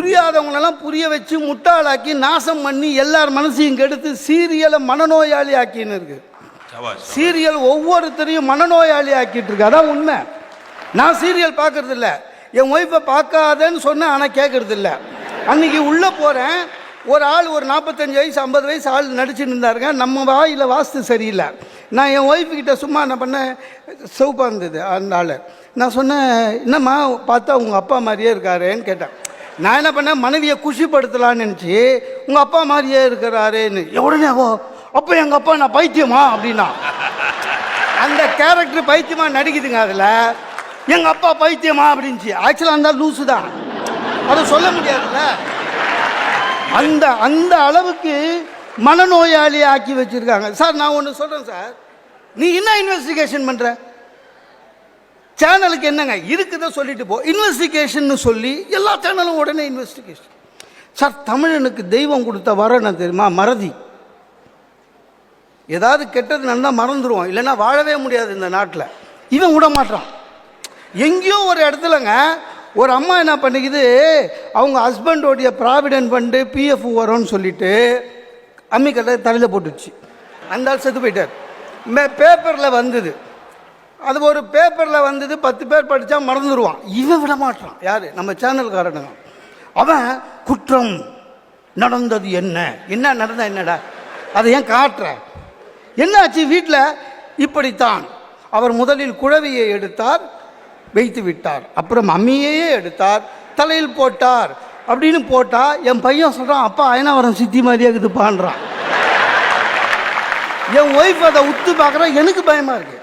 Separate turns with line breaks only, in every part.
புரியாதவங்களெல்லாம் புரிய வச்சு முட்டாளாக்கி நாசம் பண்ணி எல்லார் மனசையும் கெடுத்து சீரியலை மனநோயாளி ஆக்கின்னு இருக்கு. சீரியல் ஒவ்வொருத்தரையும் மனநோயாளி ஆக்கிட்டு இருக்கு. அதான் உண்மை. நான் சீரியல் பார்க்கறது இல்லை, என் ஒய்ஃபை பார்க்காதேன்னு சொன்னேன், ஆனால் கேட்கறது இல்லை. அன்னைக்கு உள்ளே போகிறேன், ஒரு ஆள் ஒரு 45 வயசு 50 வயசு ஆள் நடிச்சுட்டு இருந்தாருங்க. நம்ம வாயில் வாஸ்து சரியில்லை. நான் என் ஒய்ஃபுக்கிட்ட சும்மா என்ன பண்ணேன், சிவப்பாக இருந்தது அந்த ஆள். நான் சொன்னேன், என்னம்மா பார்த்தா உங்கள் அப்பா மாதிரியே இருக்காருன்னு கேட்டேன். நான் என்ன பண்ணேன், மனைவியை குஷிப்படுத்தலான்னு நினச்சி உங்கள் அப்பா மாதிரியே இருக்கிறாருன்னு. உடனே அப்போ எங்கள் அப்பா நான் பைத்தியமா அப்படின்னா, அந்த கேரக்டர் பைத்தியமா நடிக்குதுங்க. அதில் எங்கள் அப்பா பைத்தியமா அப்படின்ச்சு. ஆக்சுவலாக இருந்தால் லூஸு தான், அதை சொல்ல முடியாதுல்ல. அந்த அந்த அளவுக்கு மனநோயாளி ஆக்கி வச்சிருக்காங்க. சார் நான் ஒன்று சொல்கிறேன் சார், நீ என்ன இன்வெஸ்டிகேஷன் பண்ணுற? சேனலுக்கு என்னங்க இருக்குதோ சொல்லிட்டு போ. இன்வெஸ்டிகேஷன் சொல்லி எல்லா சேனலும் உடனே இன்வெஸ்டிகேஷன். சார் தமிழனுக்கு தெய்வம் கொடுத்த வரம் என்ன தெரியுமா? மறதி. ஏதாவது கெட்டது நடந்தால் மறந்துடுவோம், இல்லைன்னா வாழவே முடியாது இந்த நாட்டில். இவன் விட மாட்டான். எங்கேயோ ஒரு இடத்துலங்க ஒரு அம்மா என்ன பண்ணிக்குது, அவங்க ஹஸ்பண்டோடைய ப்ராவிடென்ட் ஃபண்டு பிஎஃப் வரும்னு சொல்லிட்டு அம்மிக்கல்ல தலையில் போட்டுச்சு. அந்த ஆள் செத்து போயிட்டார். பேப்பரில் வந்தது, அது ஒரு பேப்பரில் வந்தது, 10 பேர் படித்தா மறந்துடுவான். இவன் விட மாட்டான். யார்? நம்ம சேனல்காரனுங்க. அவன் குற்றம் நடந்தது என்ன என்ன நடந்தா என்னடா, அதை ஏன் காட்டுற? என்னாச்சு வீட்டில்? இப்படித்தான். அவர் முதலில் குழவியை எடுத்தார், வைத்து விட்டார், அப்புறம் அம்மியையே எடுத்தார், தலையில் போட்டார் அப்படின்னு போட்டா என் பையன் சொல்கிறான், அப்பா அயனாவரம் சித்தி மாதிரியே இருக்குதுப்பான்றான். என் ஒய்ஃப் அதை உத்து பார்க்குறான். எனக்கு பயமாக இருக்குது.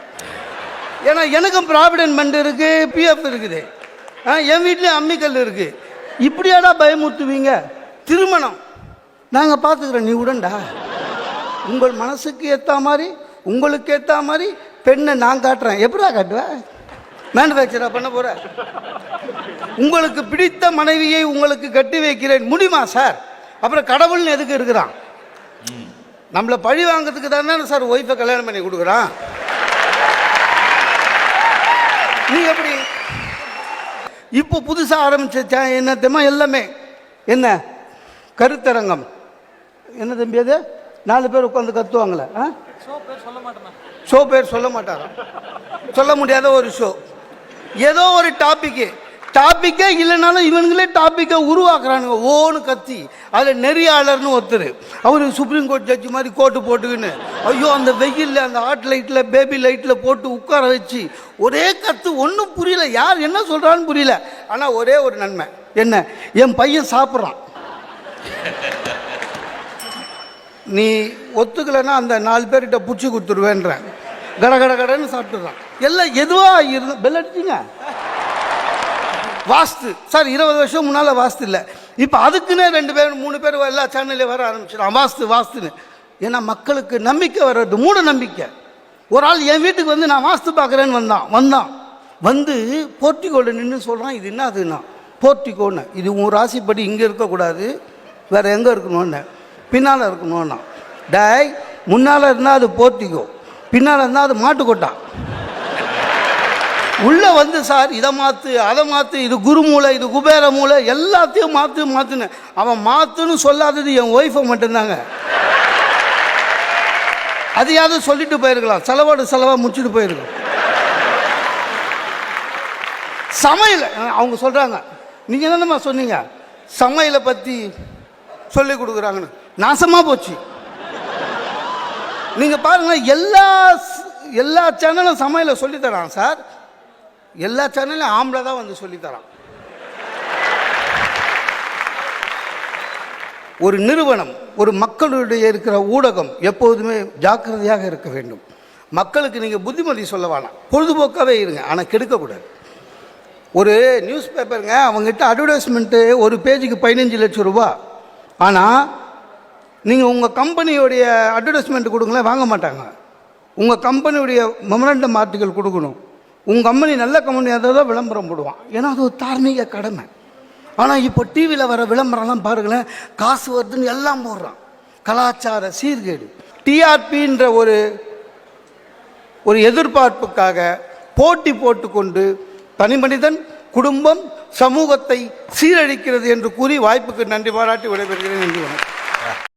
ஏன்னா எனக்கும் ப்ராவிடென்ட் ஃபண்ட் இருக்குது, பிஎஃப் இருக்குது, என் வீட்லேயும் அம்மிக்கல் இருக்குது. இப்படியாடா பயமுறுத்துவீங்க? திருமணம் நாங்கள் பார்த்துக்குறோம், நீ உடன்டா. உங்கள் மனசுக்கு ஏற்ற மாதிரி, உங்களுக்கு ஏற்ற மாதிரி பெண்ணை நான் காட்டுறேன். எப்படா காட்டுவேன்? மேனுஃபேக்சராக பண்ண போகிற? உங்களுக்கு பிடித்த மனைவியை உங்களுக்கு கட்டி வைக்கிறேன் முடியுமா சார்? அப்புறம் கடவுள்னு எதுக்கு இருக்கிறான்? நம்மளை பழி வாங்கிறதுக்கு தானே சார் ஒய்ஃபை கல்யாணம் பண்ணி கொடுக்குறான். நீ எப்படி இப்போ புதுசாக ஆரம்பிச்சா என்ன தெரியுமா? எல்லாமே என்ன கருத்தரங்கம் என்ன தம்பி, அது 4 பேர் உட்காந்து கத்துவாங்களே, ஷோ பேர் சொல்ல மாட்டாரா? சொல்ல முடியாத ஒரு ஷோ, ஏதோ ஒரு டாப்பிக்கே இல்லைனாலும் இவனுங்களே டாப்பிக்கை உருவாக்குறானுங்க. ஓன்னு கத்தி அதில் நெறியாளர்னு ஒருத்தர், அவர் சுப்ரீம் கோர்ட் ஜட்ஜி மாதிரி கோட்டு போட்டுக்கின்னு, ஐயோ அந்த வெயிலில் அந்த ஹாட் லைட்டில் பேபி லைட்டில் போட்டு உட்கார வச்சு ஒரே கத்து. ஒன்றும் புரியல, யார் என்ன சொல்கிறான்னு புரியல. ஆனால் ஒரே ஒரு நன்மை என்ன, என் பையன் சாப்பிட்றான். நீ ஒத்துக்கலைன்னா அந்த 4 பேர்கிட்ட பிடிச்சி கொடுத்துருவேன்றேன். கடன்னு சாப்பிட்டுறான். எல்லாம் எதுவாக இருந்து பெல் அடிச்சிங்க. வாஸ்து சார் 20 வருஷம் முன்னால் வாஸ்து இல்லை, இப்போ அதுக்குன்னே 2 பேர் 3 பேர் எல்லா சேனல்லையும் வர ஆரம்பிச்சிடான் வாஸ்துன்னு. ஏன்னா மக்களுக்கு நம்பிக்கை வர்றது, மூட நம்பிக்கை. ஒரு ஆள் என் வீட்டுக்கு வந்து நான் வாஸ்து பார்க்குறேன்னு வந்து போர்ட்டிகோவில் நின்று சொல்கிறான், இது என்ன அதுன்னா போர்ட்டிகோன்னு, இது உன் ராசிப்படி இங்கே இருக்கக்கூடாது, வேறு எங்கே இருக்கணும்னு, பின்னால் இருக்கணும்னா. டாய் முன்னால் இருந்தால் அது போர்ட்டிகோ, பின்னால் இருந்தால் அது மாட்டுக்கொட்டா. உள்ளே வந்து சார் இதை மாற்று அதை மாற்று, இது குரு மூளை, இது குபேர மூளை, எல்லாத்தையும் மாற்றுன்னு அவன் மாற்றுன்னு சொல்லாதது என் ஒய்ஃபை மட்டும்தாங்க. அதையாவது சொல்லிட்டு போயிருக்கலாம், செலவாக முடிச்சுட்டு போயிருக்கலாம். சமையல் அவங்க சொல்கிறாங்க, நீங்கள் என்னம்மா சொன்னீங்க சமையலை பற்றி சொல்லி கொடுக்குறாங்கன்னு. நாசமாக போச்சு. நீங்கள் பாருங்கள், எல்லா சேனலும் சமையலை சொல்லித்தரான் சார். எல்லா சேனலும் ஆம்பளை தான் வந்து சொல்லித்தரான். ஒரு நிறுவனம், ஒரு மக்களுடைய இருக்கிற ஊடகம் எப்போதுமே ஜாக்கிரதையாக இருக்க வேண்டும். மக்களுக்கு நீங்கள் புத்திமதி சொல்ல வேணாம், பொழுதுபோக்காகவே இருங்க, ஆனால் கெடுக்கக்கூடாது. ஒரு நியூஸ் பேப்பருங்க, அவங்ககிட்ட அட்வர்டைஸ்மெண்ட்டு ஒரு பேஜுக்கு 15 லட்சம் ரூபா. ஆனால் நீங்கள் உங்கள் கம்பெனியோடைய அட்வர்டைஸ்மெண்ட் கொடுங்களேன், வாங்க மாட்டாங்க. உங்கள் கம்பெனியுடைய மெமரண்டம் ஆர்டிக்கல் கொடுக்கணும். உங்கள் கம்பெனி நல்ல கம்பெனியாக தான் விளம்பரம் போடுவான், ஏன்னா அது ஒரு தார்மீக கடமை. ஆனால் இப்போ டிவியில் வர விளம்பரம்லாம் பாருங்களேன், காசு வருதுன்னு எல்லாம் போடுறான். கலாச்சார சீர்கேடு. டிஆர்பின்ற ஒரு எதிர்பார்ப்புக்காக போட்டி போட்டுக்கொண்டு தனி மனிதன் குடும்பம் சமூகத்தை சீரழிக்கிறது என்று கூறி வாய்ப்புக்கு நன்றி பாராட்டி விடைபெறுகிறேன். நன்றி வணக்கம்.